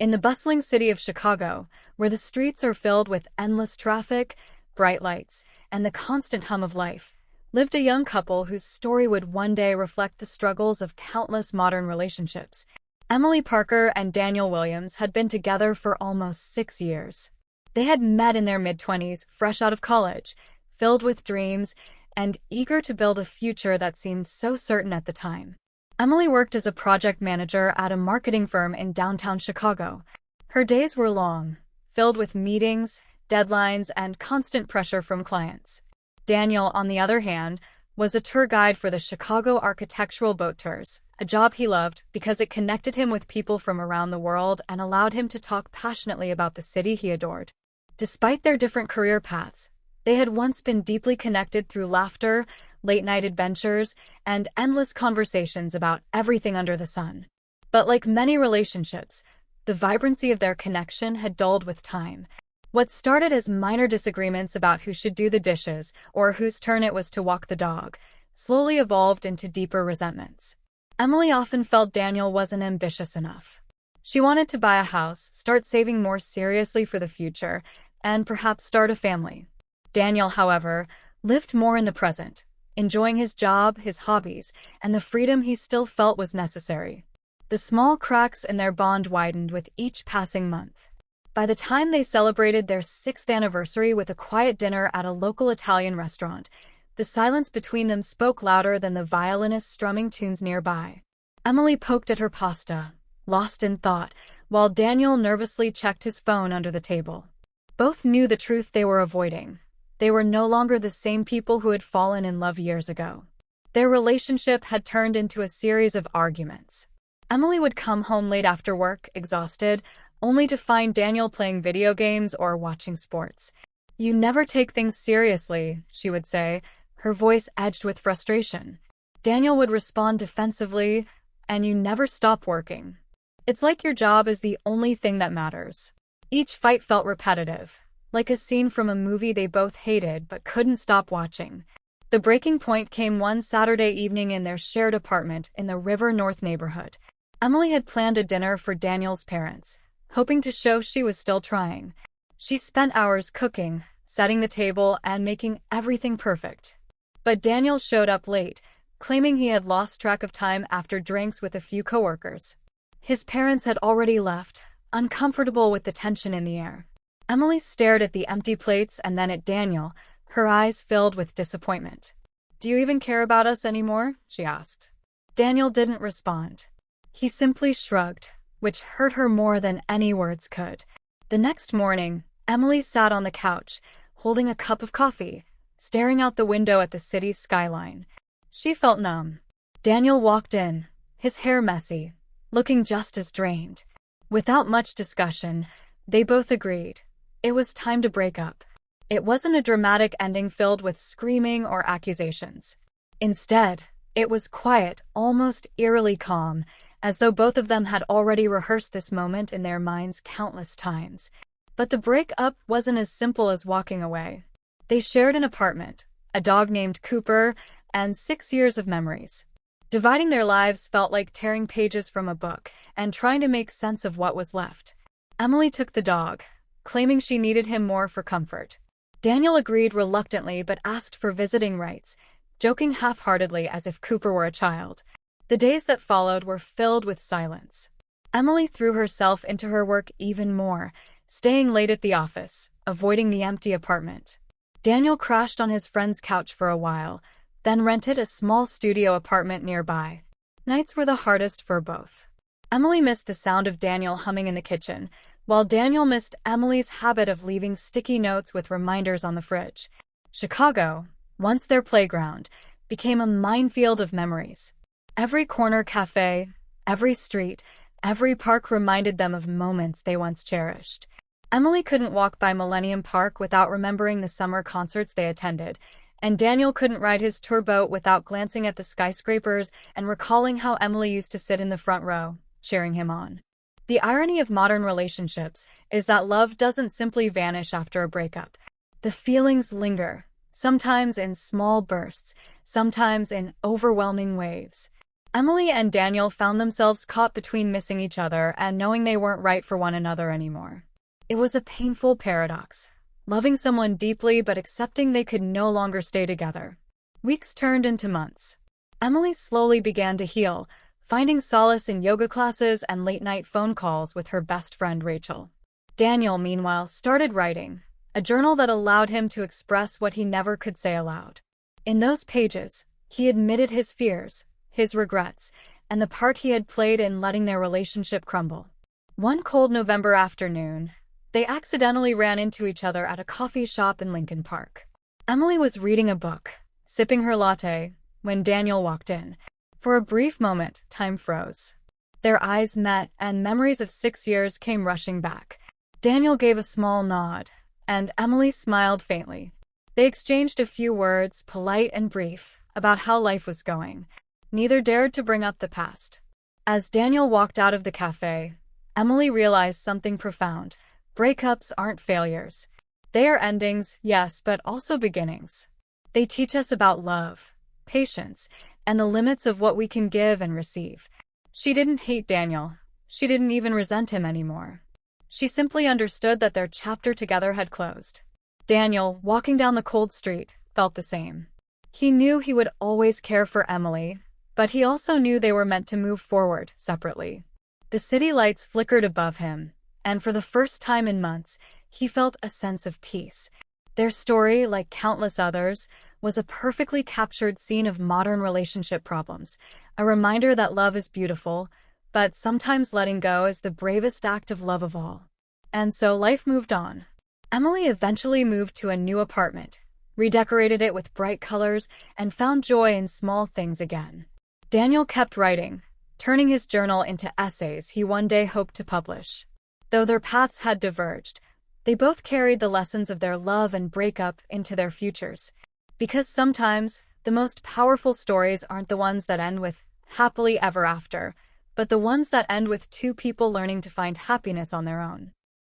In the bustling city of Chicago, where the streets are filled with endless traffic, bright lights, and the constant hum of life, lived a young couple whose story would one day reflect the struggles of countless modern relationships. Emily Parker and Daniel Williams had been together for almost 6 years. They had met in their mid-20s, fresh out of college, filled with dreams, and eager to build a future that seemed so certain at the time. Emily worked as a project manager at a marketing firm in downtown Chicago. Her days were long, filled with meetings, deadlines, and constant pressure from clients. Daniel, on the other hand, was a tour guide for the Chicago Architectural Boat Tours, a job he loved because it connected him with people from around the world and allowed him to talk passionately about the city he adored. Despite their different career paths, they had once been deeply connected through laughter, late-night adventures, and endless conversations about everything under the sun. But like many relationships, the vibrancy of their connection had dulled with time. What started as minor disagreements about who should do the dishes or whose turn it was to walk the dog slowly evolved into deeper resentments. Emily often felt Daniel wasn't ambitious enough. She wanted to buy a house, start saving more seriously for the future, and perhaps start a family. Daniel, however, lived more in the present, enjoying his job, his hobbies, and the freedom he still felt was necessary. The small cracks in their bond widened with each passing month. By the time they celebrated their 6th anniversary with a quiet dinner at a local Italian restaurant, the silence between them spoke louder than the violinist strumming tunes nearby. Emily poked at her pasta, lost in thought, while Daniel nervously checked his phone under the table. Both knew the truth they were avoiding. They were no longer the same people who had fallen in love years ago. Their relationship had turned into a series of arguments. Emily would come home late after work, exhausted, only to find Daniel playing video games or watching sports. "You never take things seriously," she would say, her voice edged with frustration. Daniel would respond defensively, "And you never stop working. It's like your job is the only thing that matters." Each fight felt repetitive, like a scene from a movie they both hated but couldn't stop watching. The breaking point came one Saturday evening in their shared apartment in the River North neighborhood. Emily had planned a dinner for Daniel's parents, hoping to show she was still trying. She spent hours cooking, setting the table, and making everything perfect. But Daniel showed up late, claiming he had lost track of time after drinks with a few coworkers. His parents had already left, uncomfortable with the tension in the air. Emily stared at the empty plates and then at Daniel, her eyes filled with disappointment. "Do you even care about us anymore?" she asked. Daniel didn't respond. He simply shrugged, which hurt her more than any words could. The next morning, Emily sat on the couch, holding a cup of coffee, staring out the window at the city's skyline. She felt numb. Daniel walked in, his hair messy, looking just as drained. Without much discussion, they both agreed. It was time to break up. It wasn't a dramatic ending filled with screaming or accusations. Instead, it was quiet, almost eerily calm, as though both of them had already rehearsed this moment in their minds countless times. But the breakup wasn't as simple as walking away. They shared an apartment, a dog named Cooper, and 6 years of memories. Dividing their lives felt like tearing pages from a book and trying to make sense of what was left. Emily took the dog, claiming she needed him more for comfort. Daniel agreed reluctantly but asked for visiting rights, joking half-heartedly as if Cooper were a child. The days that followed were filled with silence. Emily threw herself into her work even more, staying late at the office, avoiding the empty apartment. Daniel crashed on his friend's couch for a while, then rented a small studio apartment nearby. Nights were the hardest for both. Emily missed the sound of Daniel humming in the kitchen, while Daniel missed Emily's habit of leaving sticky notes with reminders on the fridge. Chicago, once their playground, became a minefield of memories. Every corner cafe, every street, every park reminded them of moments they once cherished. Emily couldn't walk by Millennium Park without remembering the summer concerts they attended, and Daniel couldn't ride his tour boat without glancing at the skyscrapers and recalling how Emily used to sit in the front row, cheering him on. The irony of modern relationships is that love doesn't simply vanish after a breakup. The feelings linger, sometimes in small bursts, sometimes in overwhelming waves. Emily and Daniel found themselves caught between missing each other and knowing they weren't right for one another anymore. It was a painful paradox, loving someone deeply but accepting they could no longer stay together. Weeks turned into months. Emily slowly began to heal, finding solace in yoga classes and late-night phone calls with her best friend Rachel. Daniel, meanwhile, started writing, a journal that allowed him to express what he never could say aloud. In those pages, he admitted his fears, his regrets, and the part he had played in letting their relationship crumble. One cold November afternoon, they accidentally ran into each other at a coffee shop in Lincoln Park. Emily was reading a book, sipping her latte, when Daniel walked in. For a brief moment, time froze. Their eyes met, and memories of 6 years came rushing back. Daniel gave a small nod, and Emily smiled faintly. They exchanged a few words, polite and brief, about how life was going. Neither dared to bring up the past. As Daniel walked out of the cafe, Emily realized something profound. Breakups aren't failures. They are endings, yes, but also beginnings. They teach us about love, patience, and the limits of what we can give and receive. She didn't hate Daniel. She didn't even resent him anymore. She simply understood that their chapter together had closed. Daniel, walking down the cold street, felt the same. He knew he would always care for Emily, but he also knew they were meant to move forward separately. The city lights flickered above him, and for the first time in months, he felt a sense of peace. Their story, like countless others, was a perfectly captured scene of modern relationship problems, a reminder that love is beautiful, but sometimes letting go is the bravest act of love of all. And so life moved on. Emily eventually moved to a new apartment, redecorated it with bright colors, and found joy in small things again. Daniel kept writing, turning his journal into essays he one day hoped to publish. Though their paths had diverged, they both carried the lessons of their love and breakup into their futures. Because sometimes, the most powerful stories aren't the ones that end with happily ever after, but the ones that end with two people learning to find happiness on their own.